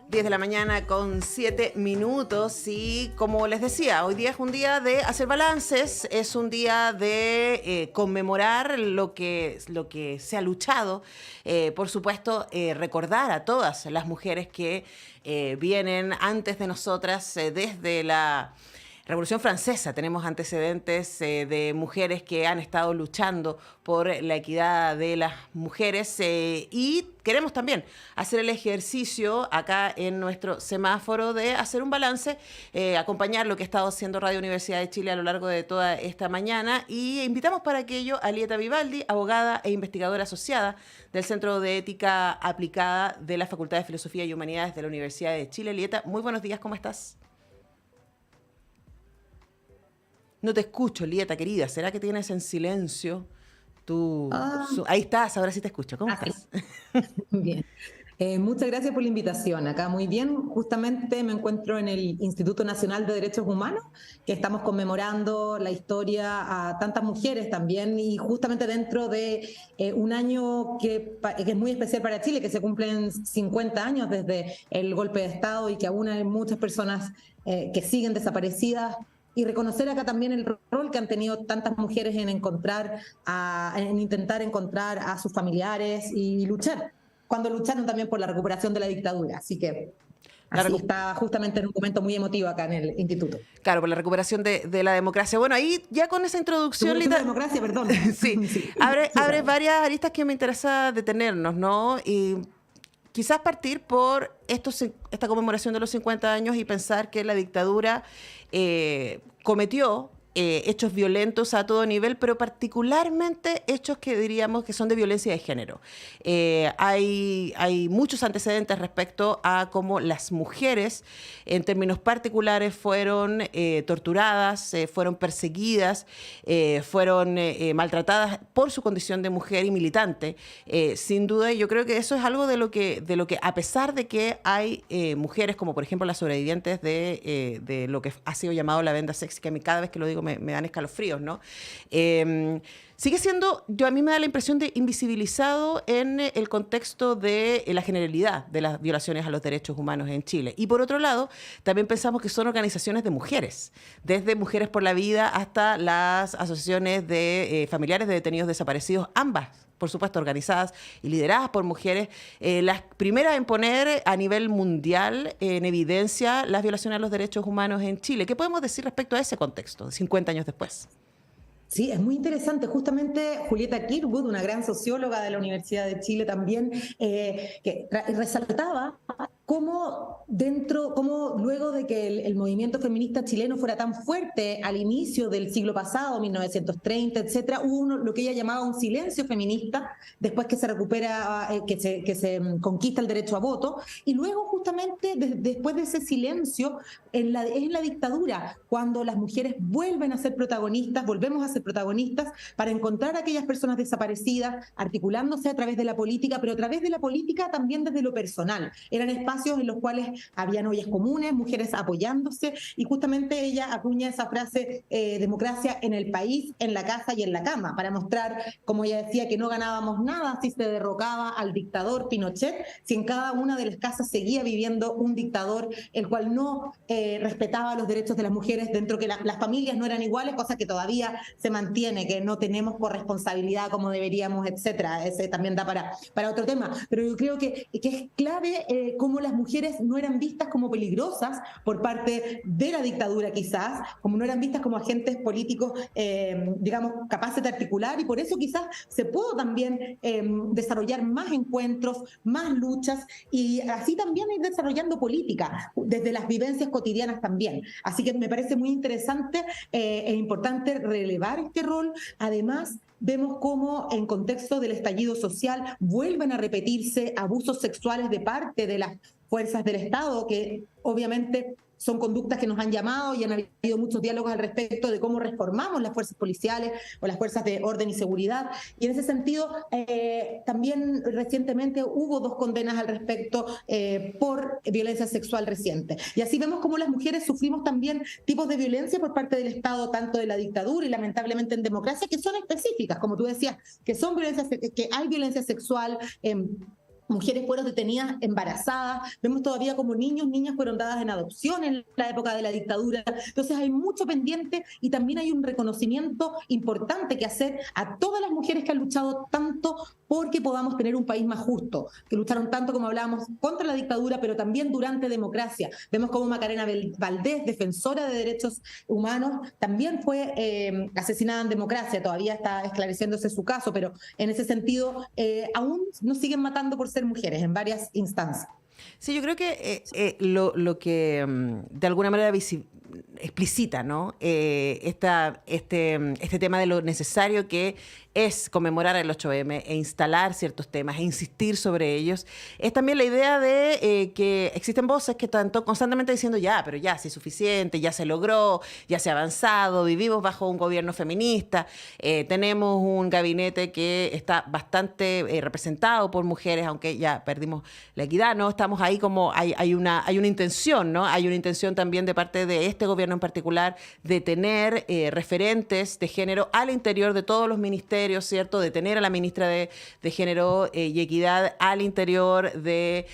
10 de la mañana con 7 minutos y como les decía, hoy día es un día de hacer balances, es un día de conmemorar lo que se ha luchado, por supuesto recordar a todas las mujeres que vienen antes de nosotras desde la Revolución Francesa. Tenemos antecedentes de mujeres que han estado luchando por la equidad de las mujeres y queremos también hacer el ejercicio acá en nuestro semáforo de hacer un balance, acompañar lo que ha estado haciendo Radio Universidad de Chile a lo largo de toda esta mañana y invitamos para aquello a Lieta Vivaldi, abogada e investigadora asociada del Centro de Ética Aplicada de la Facultad de Filosofía y Humanidades de la Universidad de Chile. Lieta, muy buenos días, ¿cómo estás? No te escucho, Lieta, querida. ¿Será que tienes en silencio tu... Ah, Ahí estás, ahora sí te escucho. ¿Cómo sí, estás? bien. Muchas gracias por la invitación. Acá muy bien. Justamente me encuentro en el Instituto Nacional de Derechos Humanos, que estamos conmemorando la historia a tantas mujeres también, y justamente dentro de un año que es muy especial para Chile, que se cumplen 50 años desde el golpe de Estado y que aún hay muchas personas que siguen desaparecidas. Y reconocer acá también el rol que han tenido tantas mujeres en en intentar encontrar a sus familiares y luchar, cuando lucharon también por la recuperación de la dictadura. Así que así está justamente en un momento muy emotivo acá en el instituto. Claro, por la recuperación de la democracia. Bueno, ahí ya con esa introducción, Recuperación de la Lita, democracia, perdón. sí, Sí, abre súper. varias aristas que me interesa detenernos, ¿no? Y quizás partir por esta conmemoración de los 50 años y pensar que la dictadura cometió hechos violentos a todo nivel, pero particularmente hechos que diríamos que son de violencia de género. Hay muchos antecedentes respecto a cómo las mujeres, en términos particulares, fueron torturadas, fueron perseguidas, fueron maltratadas por su condición de mujer y militante. Sin duda, yo creo que eso es algo de lo que a pesar de que hay mujeres, como por ejemplo las sobrevivientes de lo que ha sido llamado la venda sexy, que a mí cada vez que lo digo me dan escalofríos, ¿no? Sigue siendo, a mí me da la impresión de invisibilizado en el contexto de la generalidad de las violaciones a los derechos humanos en Chile. Y por otro lado, también pensamos que son organizaciones de mujeres, desde Mujeres por la Vida hasta las asociaciones de familiares de detenidos desaparecidos, ambas por supuesto, organizadas y lideradas por mujeres, las primeras en poner a nivel mundial en evidencia las violaciones a los derechos humanos en Chile. ¿Qué podemos decir respecto a ese contexto, 50 años después? Sí, es muy interesante. Justamente Julieta Kirkwood, una gran socióloga de la Universidad de Chile también, que resaltaba cómo luego de que el movimiento feminista chileno fuera tan fuerte al inicio del siglo pasado, 1930, etcétera, hubo lo que ella llamaba un silencio feminista, después que se recupera, que se conquista el derecho a voto, y luego justamente después de ese silencio, es en la dictadura, cuando las mujeres vuelven a ser protagonistas, volvemos a ser protagonistas para encontrar a aquellas personas desaparecidas, articulándose a través de la política, pero a través de la política también desde lo personal. Eran espacios en los cuales habían ollas comunes, mujeres apoyándose, y justamente ella acuña esa frase, democracia en el país, en la casa y en la cama, para mostrar, como ella decía, que no ganábamos nada si se derrocaba al dictador Pinochet, si en cada una de las casas seguía viviendo un dictador, el cual no respetaba los derechos de las mujeres, dentro que las familias no eran iguales, cosa que todavía se mantiene, que no tenemos corresponsabilidad como deberíamos, etcétera. Ese también da para otro tema. Pero yo creo que es clave cómo las mujeres no eran vistas como peligrosas por parte de la dictadura, quizás, como no eran vistas como agentes políticos, digamos, capaces de articular, y por eso quizás se pudo también desarrollar más encuentros, más luchas, y así también ir desarrollando política desde las vivencias cotidianas también. Así que me parece muy interesante e importante relevar este rol. Además, vemos cómo en contexto del estallido social vuelven a repetirse abusos sexuales de parte de las fuerzas del Estado, que obviamente son conductas que nos han llamado y han habido muchos diálogos al respecto de cómo reformamos las fuerzas policiales o las fuerzas de orden y seguridad. Y en ese sentido, también recientemente hubo 2 condenas al respecto por violencia sexual reciente. Y así vemos cómo las mujeres sufrimos también tipos de violencia por parte del Estado, tanto de la dictadura y lamentablemente en democracia, que son específicas, como tú decías, que son violencias, que hay violencia sexual, mujeres fueron detenidas embarazadas, vemos todavía como niñas fueron dadas en adopción en la época de la dictadura. Entonces hay mucho pendiente y también hay un reconocimiento importante que hacer a todas las mujeres que han luchado tanto porque podamos tener un país más justo, que lucharon tanto, como hablábamos, contra la dictadura, pero también durante democracia. Vemos como Macarena Valdés, defensora de derechos humanos, también fue asesinada en democracia, todavía está esclareciéndose su caso, pero en ese sentido aún nos siguen matando por ser mujeres en varias instancias. Sí, yo creo que lo que de alguna manera explicita, ¿no? Este tema de lo necesario que es conmemorar el 8M e instalar ciertos temas e insistir sobre ellos, es también la idea de que existen voces que están constantemente diciendo pero ya, sí es suficiente, ya se logró, ya se ha avanzado, vivimos bajo un gobierno feminista, tenemos un gabinete que está bastante representado por mujeres, aunque ya perdimos la equidad, ¿no? Estamos ahí como, hay una intención, ¿no? Hay una intención también de parte de este gobierno en particular de tener referentes de género al interior de todos los ministerios, ¿cierto? De tener a la ministra de Género y Equidad al interior del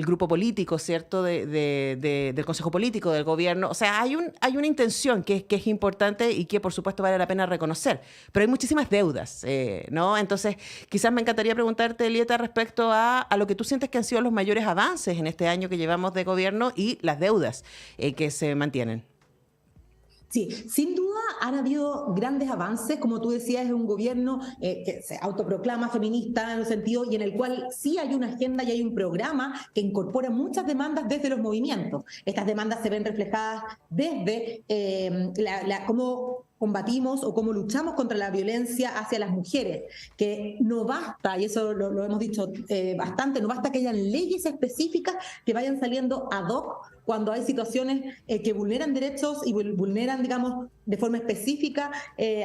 grupo político, ¿cierto? Del Consejo Político, del gobierno. O sea, hay una intención que es importante y que, por supuesto, vale la pena reconocer. Pero hay muchísimas deudas, ¿no? Entonces, quizás me encantaría preguntarte, Elieta, respecto a lo que tú sientes que han sido los mayores avances en este año que llevamos de gobierno y las deudas que se mantienen. Sí, sin duda han habido grandes avances, como tú decías, es un gobierno que se autoproclama feminista en un sentido y en el cual sí hay una agenda y hay un programa que incorpora muchas demandas desde los movimientos. Estas demandas se ven reflejadas desde cómo combatimos o cómo luchamos contra la violencia hacia las mujeres, que no basta, y eso lo hemos dicho bastante, no basta que hayan leyes específicas que vayan saliendo ad hoc cuando hay situaciones que vulneran derechos y vulneran, digamos, de forma específica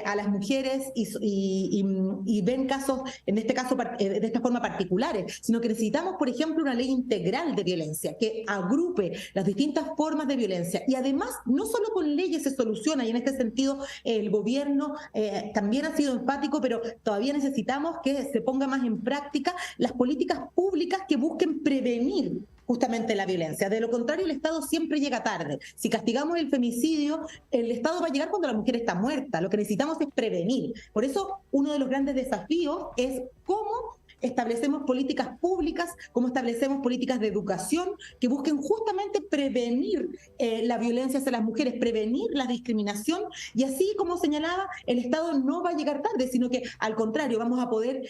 a las mujeres y ven casos, en este caso, de esta forma particulares, sino que necesitamos, por ejemplo, una ley integral de violencia que agrupe las distintas formas de violencia y además no solo con leyes se soluciona y en este sentido el gobierno también ha sido enfático, pero todavía necesitamos que se ponga más en práctica las políticas públicas que busquen prevenir justamente la violencia. De lo contrario, el Estado siempre llega tarde. Si castigamos el femicidio, el Estado va a llegar cuando la mujer está muerta. Lo que necesitamos es prevenir. Por eso, uno de los grandes desafíos es cómo establecemos políticas públicas, cómo establecemos políticas de educación que busquen justamente prevenir la violencia hacia las mujeres, prevenir la discriminación y así como señalaba, el Estado no va a llegar tarde, sino que al contrario, vamos a poder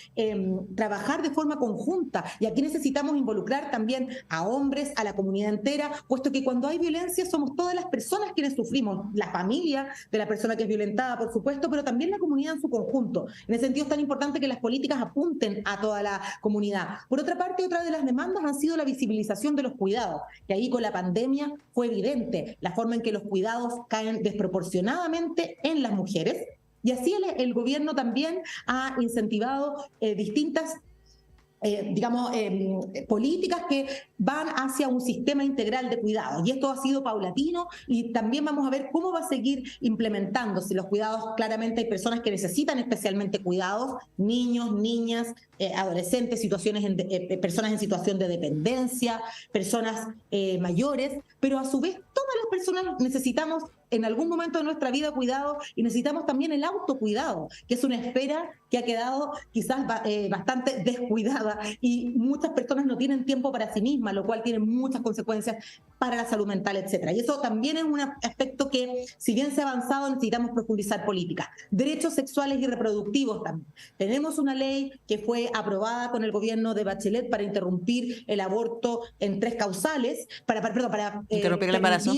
trabajar de forma conjunta y aquí necesitamos involucrar también a hombres, a la comunidad entera, puesto que cuando hay violencia somos todas las personas quienes sufrimos, la familia de la persona que es violentada, por supuesto, pero también la comunidad en su conjunto. En ese sentido es tan importante que las políticas apunten a toda la comunidad. Por otra parte, otra de las demandas han sido la visibilización de los cuidados, que ahí con la pandemia fue evidente la forma en que los cuidados caen desproporcionadamente en las mujeres, y así el gobierno también ha incentivado distintas políticas que van hacia un sistema integral de cuidados. Y esto ha sido paulatino y también vamos a ver cómo va a seguir implementándose los cuidados. Claramente hay personas que necesitan especialmente cuidados, niños, niñas, adolescentes, personas en situación de dependencia, personas mayores, pero a su vez todas las personas necesitamos en algún momento de nuestra vida cuidado y necesitamos también el autocuidado, que es una esfera que ha quedado quizás bastante descuidada y muchas personas no tienen tiempo para sí mismas, lo cual tiene muchas consecuencias para la salud mental, etcétera. Y eso también es un aspecto que, si bien se ha avanzado, necesitamos profundizar políticas. Derechos sexuales y reproductivos también. Tenemos una ley que fue aprobada con el gobierno de Bachelet para interrumpir el aborto en 3 causales, para interrumpir el embarazo.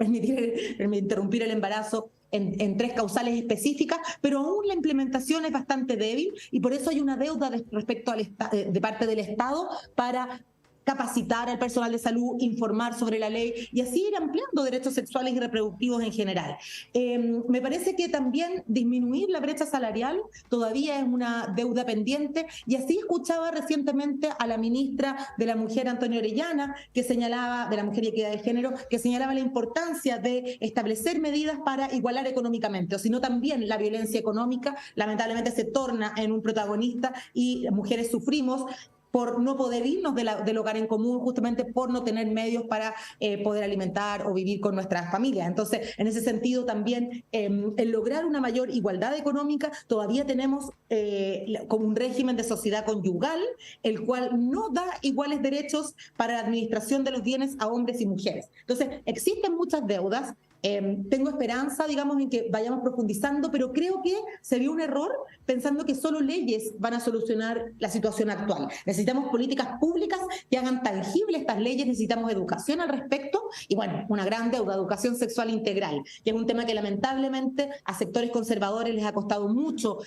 Interrumpir el embarazo en 3 causales específicas, pero aún la implementación es bastante débil y por eso hay una deuda respecto de parte del Estado para capacitar al personal de salud, informar sobre la ley y así ir ampliando derechos sexuales y reproductivos en general. Me parece que también disminuir la brecha salarial todavía es una deuda pendiente y así escuchaba recientemente a la ministra de la Mujer, Antonia Orellana, que señalaba, de la Mujer y Equidad de Género, que señalaba la importancia de establecer medidas para igualar económicamente, o si no también la violencia económica lamentablemente se torna en un protagonista y las mujeres sufrimos por no poder irnos del hogar en común, justamente por no tener medios para poder alimentar o vivir con nuestras familias. Entonces, en ese sentido también, el lograr una mayor igualdad económica, todavía tenemos como un régimen de sociedad conyugal, el cual no da iguales derechos para la administración de los bienes a hombres y mujeres. Entonces, existen muchas deudas. Tengo esperanza, digamos, en que vayamos profundizando, pero creo que se vio un error pensando que solo leyes van a solucionar la situación actual. Necesitamos políticas públicas que hagan tangibles estas leyes, necesitamos educación al respecto y, bueno, una gran deuda, educación sexual integral, que es un tema que lamentablemente a sectores conservadores les ha costado mucho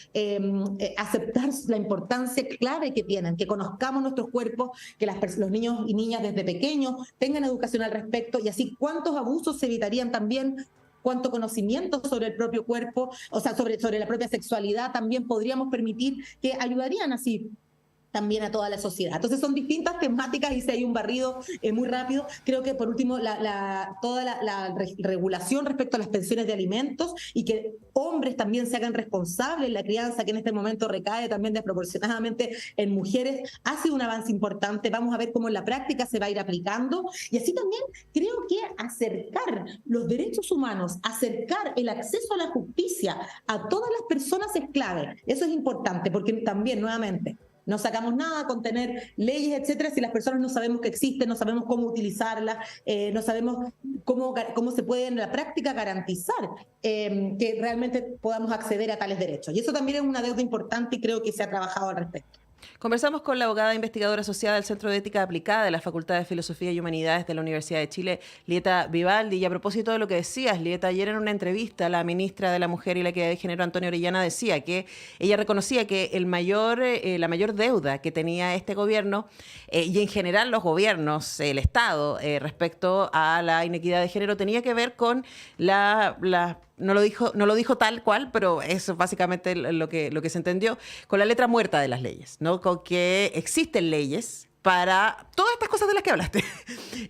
aceptar la importancia clave que tienen, que conozcamos nuestros cuerpos, que los niños y niñas desde pequeños tengan educación al respecto y así cuántos abusos se evitarían también, cuánto conocimiento sobre el propio cuerpo, o sea, sobre la propia sexualidad también podríamos permitir que ayudarían así también a toda la sociedad. Entonces son distintas temáticas y si hay un barrido muy rápido. Creo que por último toda la regulación respecto a las pensiones de alimentos y que hombres también se hagan responsables, la crianza que en este momento recae también desproporcionadamente en mujeres, ha sido un avance importante. Vamos a ver cómo en la práctica se va a ir aplicando y así también creo que acercar los derechos humanos, acercar el acceso a la justicia a todas las personas es clave. Eso es importante porque también, nuevamente, no sacamos nada con tener leyes, etcétera, si las personas no sabemos que existen, no sabemos cómo utilizarlas, no sabemos cómo se puede en la práctica garantizar que realmente podamos acceder a tales derechos. Y eso también es una deuda importante y creo que se ha trabajado al respecto. Conversamos con la abogada investigadora asociada del Centro de Ética Aplicada de la Facultad de Filosofía y Humanidades de la Universidad de Chile, Lieta Vivaldi. Y a propósito de lo que decías, Lieta, ayer en una entrevista la ministra de la Mujer y la Equidad de Género, Antonia Orellana, decía que ella reconocía que la mayor deuda que tenía este gobierno y en general los gobiernos, el Estado, respecto a la inequidad de género tenía que ver con no lo dijo tal cual, pero eso es básicamente lo que se entendió, con la letra muerta de las leyes, ¿no? Con que existen leyes para todas estas cosas de las que hablaste,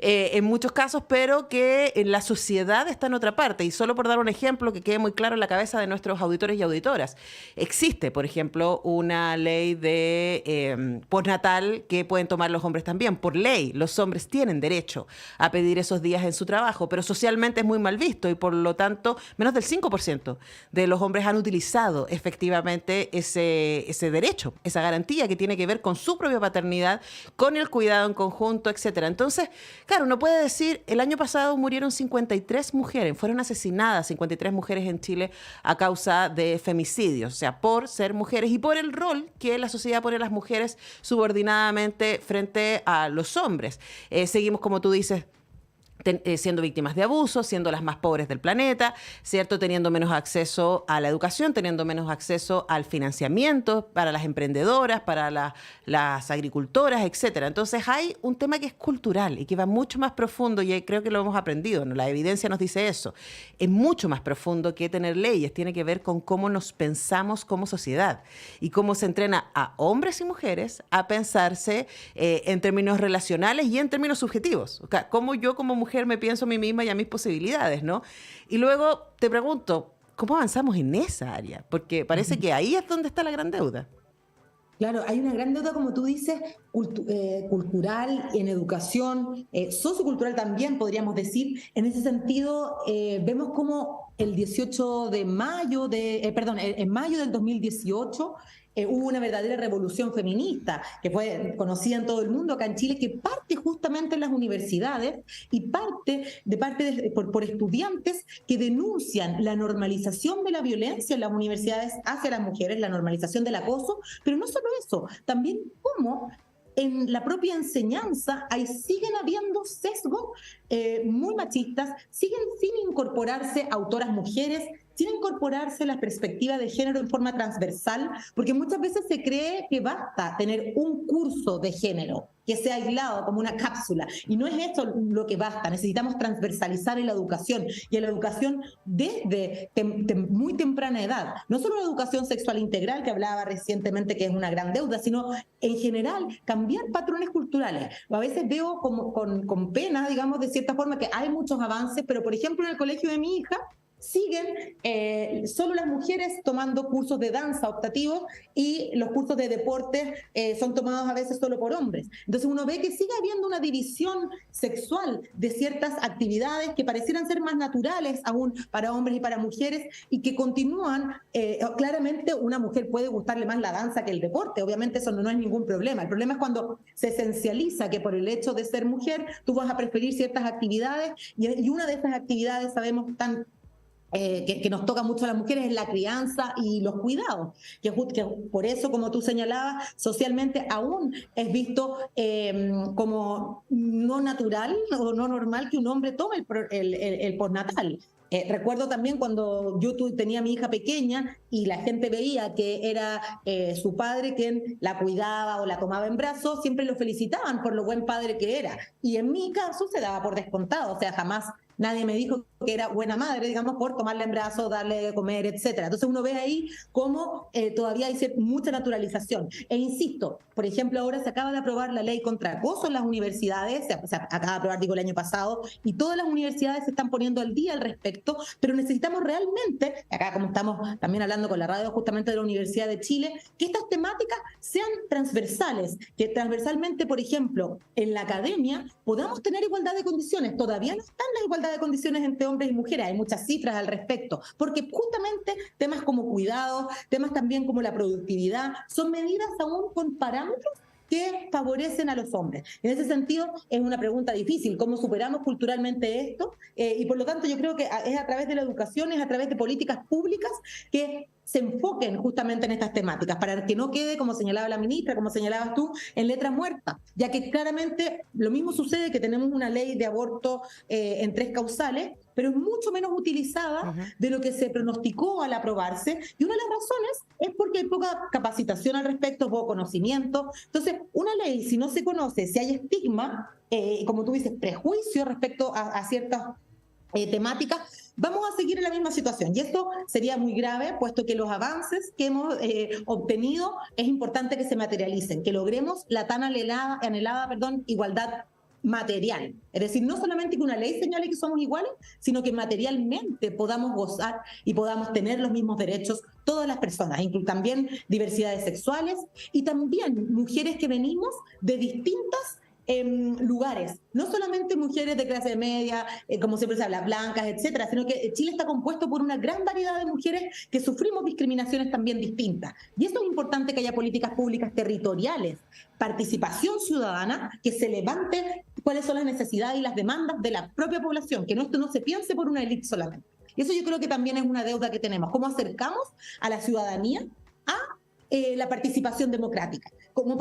en muchos casos, pero que en la sociedad está en otra parte. Y solo por dar un ejemplo que quede muy claro en la cabeza de nuestros auditores y auditoras, existe, por ejemplo, una ley de postnatal que pueden tomar los hombres también. Por ley, los hombres tienen derecho a pedir esos días en su trabajo, pero socialmente es muy mal visto y por lo tanto menos del 5% de los hombres han utilizado efectivamente ese derecho, esa garantía que tiene que ver con su propia paternidad, con el cuidado en conjunto, etcétera. Entonces, claro, uno puede decir, el año pasado murieron 53 mujeres, fueron asesinadas 53 mujeres en Chile a causa de femicidios, o sea, por ser mujeres y por el rol que la sociedad pone a las mujeres subordinadamente frente a los hombres. Seguimos, como tú dices, siendo víctimas de abuso, siendo las más pobres del planeta, ¿cierto? Teniendo menos acceso a la educación, teniendo menos acceso al financiamiento para las emprendedoras, para las agricultoras, etcétera. Entonces hay un tema que es cultural y que va mucho más profundo y creo que lo hemos aprendido, ¿no? La evidencia nos dice eso. Es mucho más profundo que tener leyes, tiene que ver con cómo nos pensamos como sociedad y cómo se entrena a hombres y mujeres a pensarse en términos relacionales y en términos subjetivos. O sea, cómo yo como mujer me pienso a mí misma y a mis posibilidades, ¿no? Y luego te pregunto, ¿cómo avanzamos en esa área? Porque parece que ahí es donde está la gran deuda. Claro, hay una gran deuda, como tú dices, cultural, en educación, sociocultural también, podríamos decir. En ese sentido, vemos como el 18 de mayo, en mayo del 2018, hubo una verdadera revolución feminista que fue conocida en todo el mundo acá en Chile, que parte justamente en las universidades y por estudiantes que denuncian la normalización de la violencia en las universidades hacia las mujeres, la normalización del acoso, pero no solo eso, también cómo en la propia enseñanza siguen habiendo sesgos muy machistas, siguen sin incorporarse autoras mujeres sin incorporarse la perspectiva de género en forma transversal, porque muchas veces se cree que basta tener un curso de género que sea aislado como una cápsula, y no es esto lo que basta. Necesitamos transversalizar en la educación, y en la educación desde muy temprana edad, no solo la educación sexual integral que hablaba recientemente, que es una gran deuda, sino en general cambiar patrones culturales. A veces veo como con pena, digamos, de cierta forma, que hay muchos avances, pero por ejemplo en el colegio de mi hija siguen solo las mujeres tomando cursos de danza optativos, y los cursos de deporte son tomados a veces solo por hombres. Entonces uno ve que sigue habiendo una división sexual de ciertas actividades que parecieran ser más naturales aún para hombres y para mujeres, y que continúan. Claramente una mujer puede gustarle más la danza que el deporte, obviamente eso no es ningún problema. El problema es cuando se esencializa que por el hecho de ser mujer tú vas a preferir ciertas actividades, y una de esas actividades sabemos que nos toca mucho a las mujeres es la crianza y los cuidados, que por eso, como tú señalabas, socialmente aún es visto como no natural o no normal que un hombre tome el postnatal. Recuerdo también cuando yo tenía a mi hija pequeña y la gente veía que era su padre quien la cuidaba o la tomaba en brazos, siempre lo felicitaban por lo buen padre que era. Y en mi caso se daba por descontado, o sea, jamás nadie me dijo que era buena madre, digamos, por tomarla en brazos, darle de comer, etcétera. Entonces uno ve ahí cómo todavía hay mucha naturalización. E insisto, por ejemplo, ahora se acaba de aprobar la ley contra acoso en las universidades, se acaba de aprobar, digo, el año pasado, y todas las universidades se están poniendo al día al respecto, pero necesitamos realmente, acá como estamos también hablando con la radio justamente de la Universidad de Chile, que estas temáticas sean transversales, que transversalmente, por ejemplo, en la academia podamos tener igualdad de condiciones. Todavía no están las igualdad de condiciones entre hombres y mujeres, hay muchas cifras al respecto, porque justamente temas como cuidado, temas también como la productividad, son medidas aún con parámetros que favorecen a los hombres. En ese sentido, es una pregunta difícil, ¿cómo superamos culturalmente esto? Y por lo tanto, yo creo que es a través de la educación, es a través de políticas públicas que se enfoquen justamente en estas temáticas, para que no quede, como señalaba la ministra, como señalabas tú, en letra muerta, ya que claramente lo mismo sucede que tenemos una ley de aborto en 3 causales, pero es mucho menos utilizada de lo que se pronosticó al aprobarse, y una de las razones es porque hay poca capacitación al respecto, poco conocimiento. Entonces, una ley, si no se conoce, si hay estigma, como tú dices, prejuicio respecto a ciertas temáticas, vamos a seguir en la misma situación. Y esto sería muy grave, puesto que los avances que hemos obtenido es importante que se materialicen, que logremos la tan anhelada igualdad material. Es decir, no solamente que una ley señale que somos iguales, sino que materialmente podamos gozar y podamos tener los mismos derechos todas las personas, también diversidades sexuales, y también mujeres que venimos de distintas lugares, no solamente mujeres de clase media, como siempre se habla, blancas, etcétera, sino que Chile está compuesto por una gran variedad de mujeres que sufrimos discriminaciones también distintas. Y esto es importante, que haya políticas públicas territoriales, participación ciudadana, que se levante cuáles son las necesidades y las demandas de la propia población, que esto no se piense por una élite solamente. Y eso yo creo que también es una deuda que tenemos, cómo acercamos a la ciudadanía a la participación democrática, cómo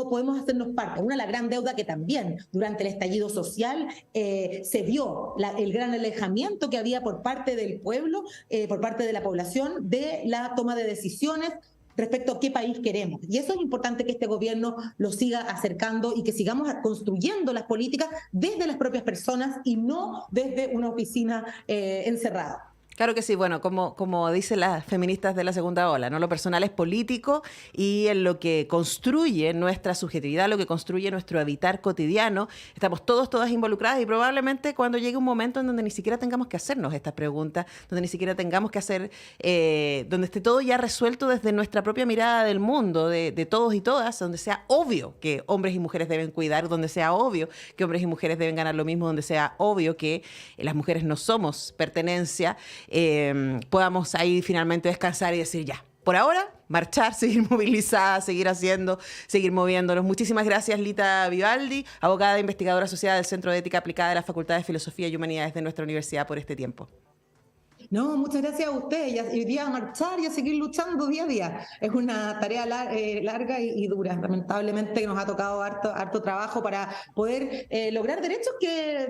podemos hacernos parte. La gran deuda que también durante el estallido social se vio, el gran alejamiento que había por parte del pueblo, por parte de la población, de la toma de decisiones respecto a qué país queremos. Y eso es importante que este gobierno lo siga acercando, y que sigamos construyendo las políticas desde las propias personas y no desde una oficina encerrada. Claro que sí, bueno, como dicen las feministas de la segunda ola, ¿no? Lo personal es político, y en lo que construye nuestra subjetividad, lo que construye nuestro habitar cotidiano, estamos todas involucradas, y probablemente cuando llegue un momento en donde ni siquiera tengamos que hacernos estas preguntas, donde ni siquiera tengamos que hacer, donde esté todo ya resuelto desde nuestra propia mirada del mundo, de todos y todas, donde sea obvio que hombres y mujeres deben cuidar, donde sea obvio que hombres y mujeres deben ganar lo mismo, donde sea obvio que las mujeres no somos pertenencia, podamos ahí finalmente descansar y decir ya, por ahora, marchar, seguir movilizadas, seguir haciendo, seguir moviéndonos. Muchísimas gracias, Lita Vivaldi, abogada e investigadora asociada del Centro de Ética Aplicada de la Facultad de Filosofía y Humanidades de nuestra universidad, por este tiempo. No, muchas gracias a ustedes. Y hoy día a marchar y a seguir luchando día a día. Es una tarea larga y dura. Lamentablemente nos ha tocado harto trabajo para poder lograr derechos que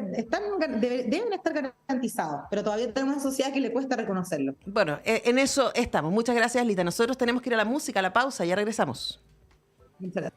deben estar garantizados, pero todavía tenemos una sociedad que le cuesta reconocerlo. Bueno, en eso estamos. Muchas gracias, Lita. Nosotros tenemos que ir a la música, a la pausa, ya regresamos. Muchas gracias.